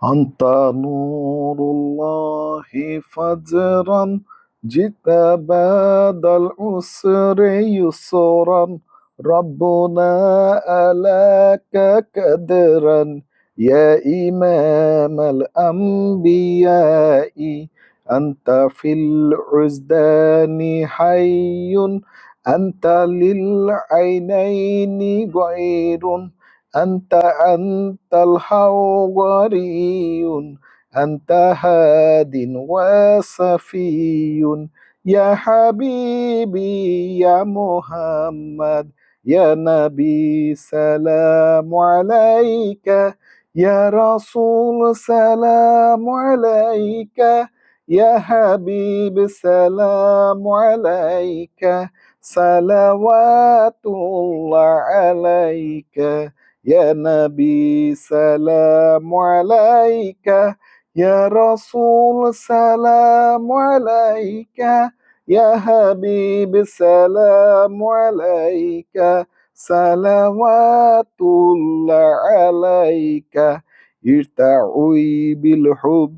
أنت نور الله فجرا جئت بعد العسر يسرا ربنا ألاك كدرا يا إمام الأنبياء أنت في العزدان حي أنت للعينين غير أنت الحواري أنت هاد وصفي يا حبيبي يا محمد يا نبي سلام عليك يا رسول سلام عليك يا حبيب سلام عليك صلوات الله عليك يا نبي سلام عليك يا رسول سلام عليك يا حبيب سلام عليك صلوات الله عليك ارتعي بالحب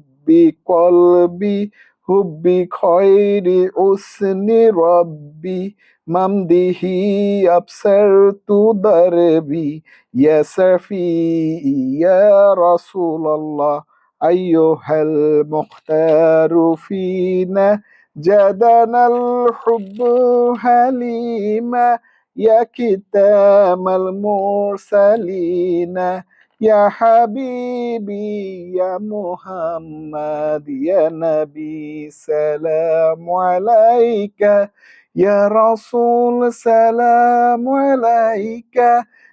قلبي حب خير حسن ربي ممده أبصرت دربي يا سفي يا رسول الله أيها المختار فينا جادنا الحب حليما يا كتاب المرسلين يا حبيبي يا محمد يا نبي سلام عليك يا رسول سلام عليك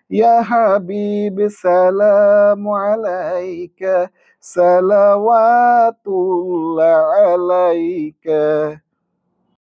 يا حبيب سلام عليك صلوات الله عليك